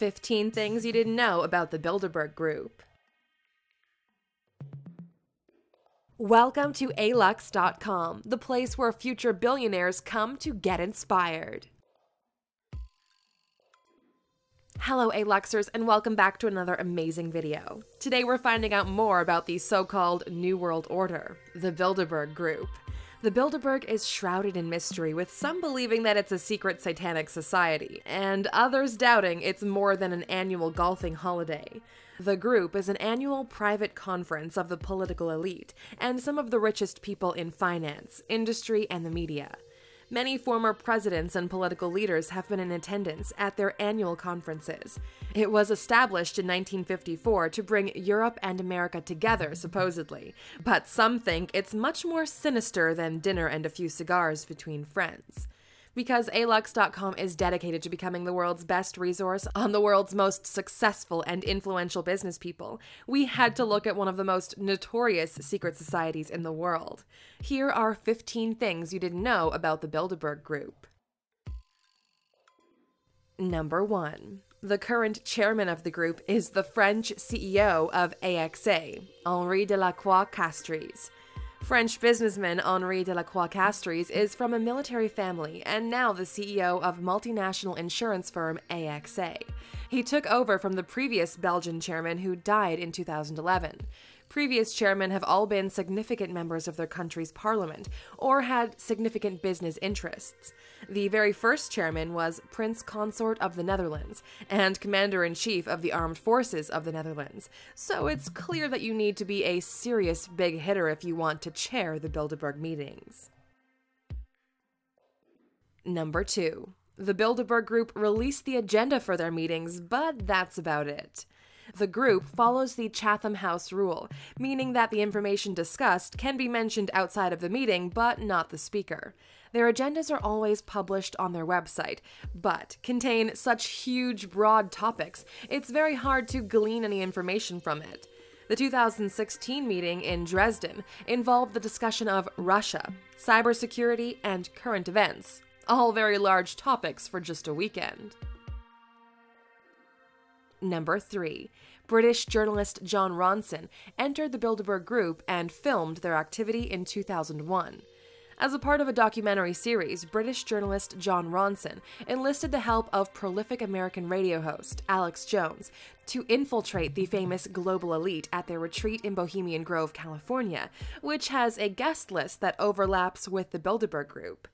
15 things you didn't know about the Bilderberg Group. Welcome to Alux.com, the place where future billionaires come to get inspired. Hello Aluxers, and welcome back to another amazing video. Today we're finding out more about the so-called New World Order, the Bilderberg Group. The Bilderberg is shrouded in mystery, with some believing that it's a secret satanic society, and others doubting it's more than an annual golfing holiday. The group is an annual private conference of the political elite and some of the richest people in finance, industry, and the media. Many former presidents and political leaders have been in attendance at their annual conferences. It was established in 1954 to bring Europe and America together, supposedly, but some think it's much more sinister than dinner and a few cigars between friends. Because Alux.com is dedicated to becoming the world's best resource on the world's most successful and influential business people, we had to look at one of the most notorious secret societies in the world. Here are 15 things you didn't know about the Bilderberg Group. Number 1. The current chairman of the group is the French CEO of AXA, Henri Delacroix-Castries. French businessman Henri Delacroix-Castries is from a military family and now the CEO of multinational insurance firm AXA. He took over from the previous Belgian chairman who died in 2011. Previous chairmen have all been significant members of their country's parliament or had significant business interests. The very first chairman was Prince Consort of the Netherlands and Commander-in-Chief of the Armed Forces of the Netherlands, so it's clear that you need to be a serious big hitter if you want to chair the Bilderberg meetings. Number 2. The Bilderberg Group released the agenda for their meetings, but that's about it. The group follows the Chatham House rule, meaning that the information discussed can be mentioned outside of the meeting, but not the speaker. Their agendas are always published on their website, but contain such huge, broad topics, it's very hard to glean any information from it. The 2016 meeting in Dresden involved the discussion of Russia, cybersecurity, and current events, all very large topics for just a weekend. Number 3. British journalist Jon Ronson entered the Bilderberg Group and filmed their activity in 2001. As a part of a documentary series, British journalist Jon Ronson enlisted the help of prolific American radio host Alex Jones to infiltrate the famous global elite at their retreat in Bohemian Grove, California, which has a guest list that overlaps with the Bilderberg Group.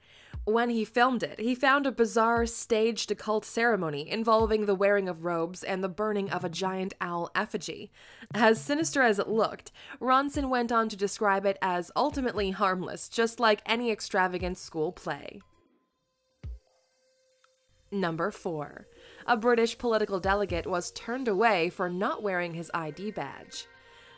When he filmed it, he found a bizarre staged occult ceremony involving the wearing of robes and the burning of a giant owl effigy. As sinister as it looked, Ronson went on to describe it as ultimately harmless, just like any extravagant school play. Number 4. A British political delegate was turned away for not wearing his ID badge.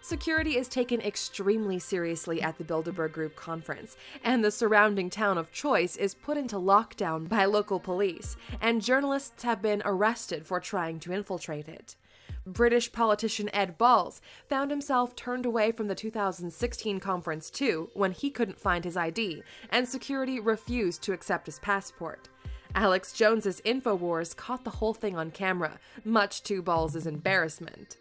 Security is taken extremely seriously at the Bilderberg Group conference, and the surrounding town of Choice is put into lockdown by local police, and journalists have been arrested for trying to infiltrate it. British politician Ed Balls found himself turned away from the 2016 conference too when he couldn't find his ID, and security refused to accept his passport. Alex Jones's InfoWars caught the whole thing on camera, much to Balls' embarrassment.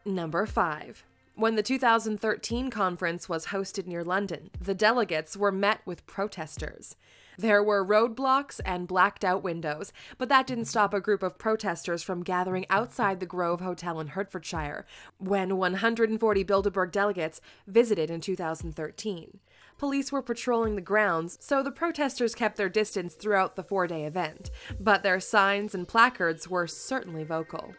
Number 5. When the 2013 conference was hosted near London, the delegates were met with protesters. There were roadblocks and blacked-out windows, but that didn't stop a group of protesters from gathering outside the Grove Hotel in Hertfordshire when 140 Bilderberg delegates visited in 2013. Police were patrolling the grounds, so the protesters kept their distance throughout the 4-day event, but their signs and placards were certainly vocal.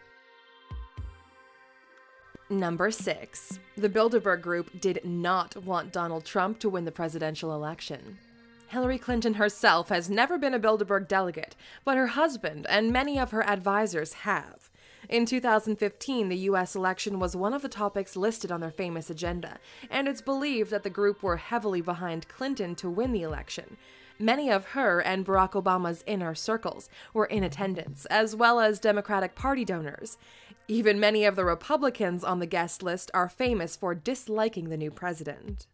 Number 6. The Bilderberg Group did not want Donald Trump to win the presidential election. Hillary Clinton herself has never been a Bilderberg delegate, but her husband and many of her advisors have. In 2015, the U.S. election was one of the topics listed on their famous agenda, and it's believed that the group were heavily behind Clinton to win the election. Many of her and Barack Obama's inner circles were in attendance, as well as Democratic Party donors. Even many of the Republicans on the guest list are famous for disliking the new president.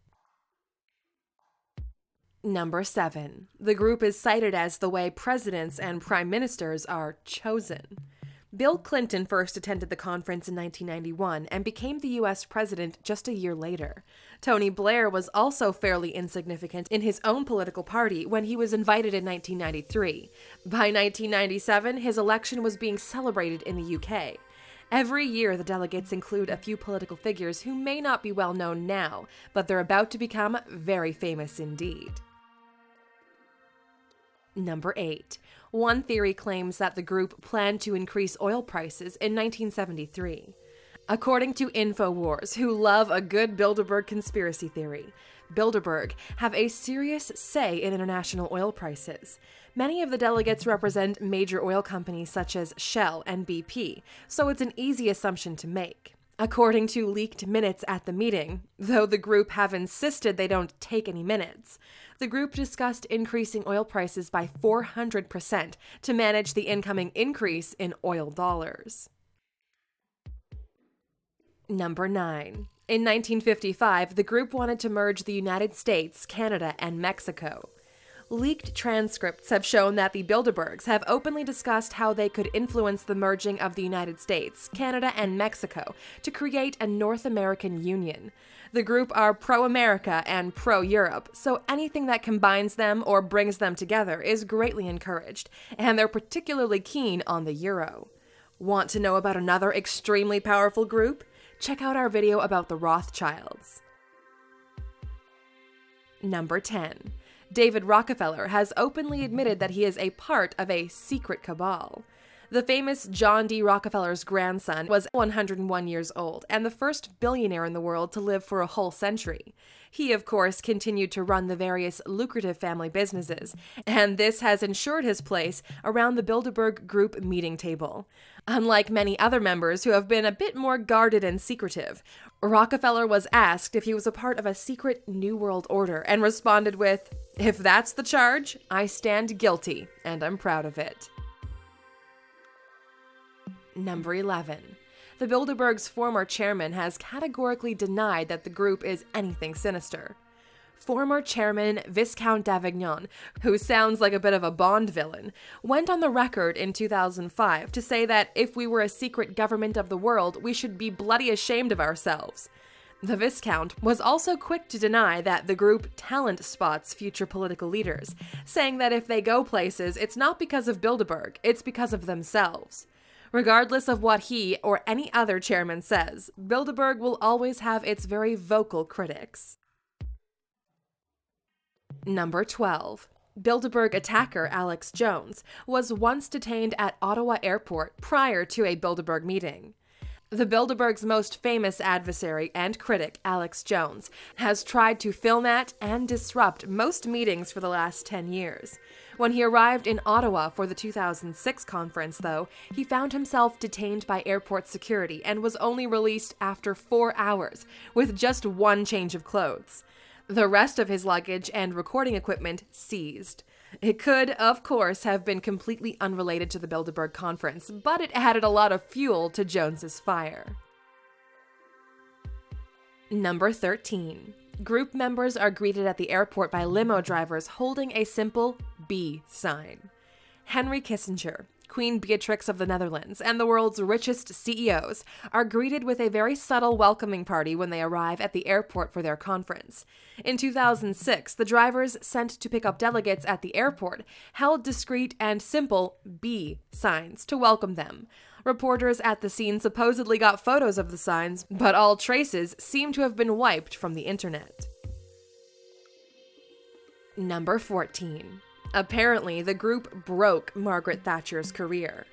Number 7. The group is cited as the way presidents and prime ministers are chosen. Bill Clinton first attended the conference in 1991 and became the U.S. president just a year later. Tony Blair was also fairly insignificant in his own political party when he was invited in 1993. By 1997, his election was being celebrated in the UK. Every year, the delegates include a few political figures who may not be well known now, but they're about to become very famous indeed. Number 8. One theory claims that the group planned to increase oil prices in 1973. According to InfoWars, who love a good Bilderberg conspiracy theory, Bilderberg have a serious say in international oil prices. Many of the delegates represent major oil companies such as Shell and BP, so it's an easy assumption to make. According to leaked minutes at the meeting, though the group have insisted they don't take any minutes, the group discussed increasing oil prices by 400% to manage the incoming increase in oil dollars. Number 9. In 1955, the group wanted to merge the United States, Canada, and Mexico. Leaked transcripts have shown that the Bilderbergs have openly discussed how they could influence the merging of the United States, Canada, and Mexico to create a North American Union. The group are pro-America and pro-Europe, so anything that combines them or brings them together is greatly encouraged, and they're particularly keen on the euro. Want to know about another extremely powerful group? Check out our video about the Rothschilds. Number 10. David Rockefeller has openly admitted that he is a part of a secret cabal. The famous John D. Rockefeller's grandson was 101 years old and the first billionaire in the world to live for a whole century. He, of course, continued to run the various lucrative family businesses, and this has ensured his place around the Bilderberg Group meeting table. Unlike many other members who have been a bit more guarded and secretive, Rockefeller was asked if he was a part of a secret New World Order and responded with, "If that's the charge, I stand guilty, and I'm proud of it." Number 11. The Bilderberg's former chairman has categorically denied that the group is anything sinister. Former chairman Viscount d'Avignon, who sounds like a bit of a Bond villain, went on the record in 2005 to say that if we were a secret government of the world, we should be bloody ashamed of ourselves. The Viscount was also quick to deny that the group talent spots future political leaders, saying that if they go places, it's not because of Bilderberg, it's because of themselves. Regardless of what he or any other chairman says, Bilderberg will always have its very vocal critics. Number 12. Bilderberg attacker Alex Jones was once detained at Ottawa Airport prior to a Bilderberg meeting. The Bilderberg's most famous adversary and critic, Alex Jones, has tried to film at and disrupt most meetings for the last 10 years. When he arrived in Ottawa for the 2006 conference, though, he found himself detained by airport security and was only released after 4 hours, with just one change of clothes. The rest of his luggage and recording equipment seized. It could, of course, have been completely unrelated to the Bilderberg conference, but it added a lot of fuel to Jones's fire. Number 13. Group members are greeted at the airport by limo drivers holding a simple B sign. Henry Kissinger, Queen Beatrix of the Netherlands, and the world's richest CEOs are greeted with a very subtle welcoming party when they arrive at the airport for their conference. In 2006, the drivers sent to pick up delegates at the airport held discreet and simple B signs to welcome them. Reporters at the scene supposedly got photos of the signs, but all traces seem to have been wiped from the internet. Number 14. Apparently, the group broke Margaret Thatcher's career.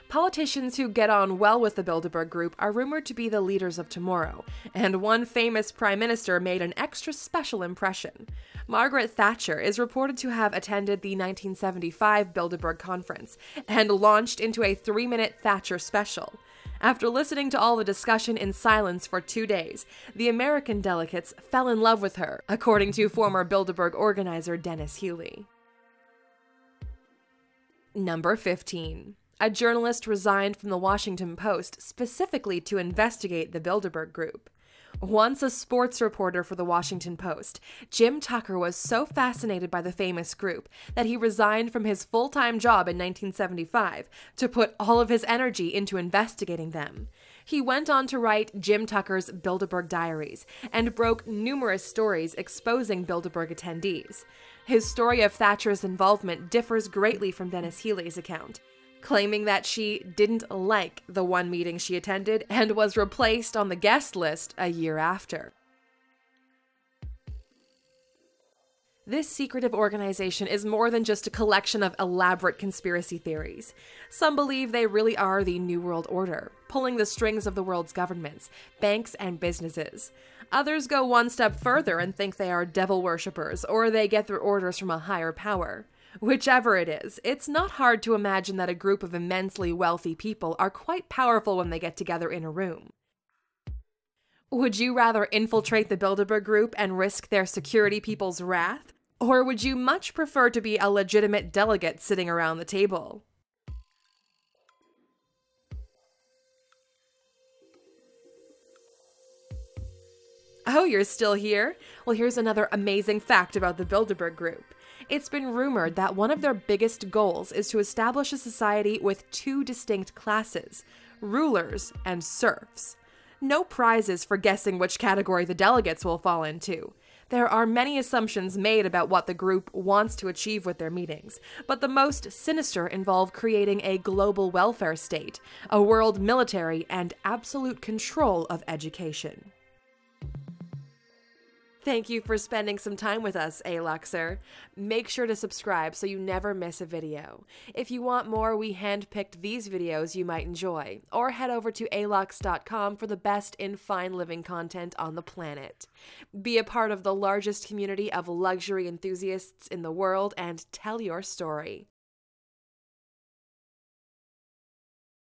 Politicians who get on well with the Bilderberg Group are rumored to be the leaders of tomorrow, and one famous prime minister made an extra special impression. Margaret Thatcher is reported to have attended the 1975 Bilderberg Conference and launched into a 3-minute Thatcher special. After listening to all the discussion in silence for 2 days, the American delegates fell in love with her, according to former Bilderberg organizer Dennis Healy. Number 15. A journalist resigned from the Washington Post specifically to investigate the Bilderberg Group. Once a sports reporter for the Washington Post, Jim Tucker was so fascinated by the famous group that he resigned from his full-time job in 1975 to put all of his energy into investigating them. He went on to write Jim Tucker's Bilderberg Diaries and broke numerous stories exposing Bilderberg attendees. His story of Thatcher's involvement differs greatly from Dennis Healy's account, claiming that she didn't like the one meeting she attended and was replaced on the guest list a year after. This secretive organization is more than just a collection of elaborate conspiracy theories. Some believe they really are the New World Order, pulling the strings of the world's governments, banks, and businesses. Others go one step further and think they are devil worshippers, or they get their orders from a higher power. Whichever it is, it's not hard to imagine that a group of immensely wealthy people are quite powerful when they get together in a room. Would you rather infiltrate the Bilderberg Group and risk their security people's wrath? Or would you much prefer to be a legitimate delegate sitting around the table? Oh, you're still here? Well, here's another amazing fact about the Bilderberg Group. It's been rumored that one of their biggest goals is to establish a society with two distinct classes, rulers and serfs. No prizes for guessing which category the delegates will fall into. There are many assumptions made about what the group wants to achieve with their meetings, but the most sinister involve creating a global welfare state, a world military, and absolute control of education. Thank you for spending some time with us, Aluxer. Make sure to subscribe so you never miss a video. If you want more, we handpicked these videos you might enjoy, or head over to Alux.com for the best in fine living content on the planet. Be a part of the largest community of luxury enthusiasts in the world and tell your story.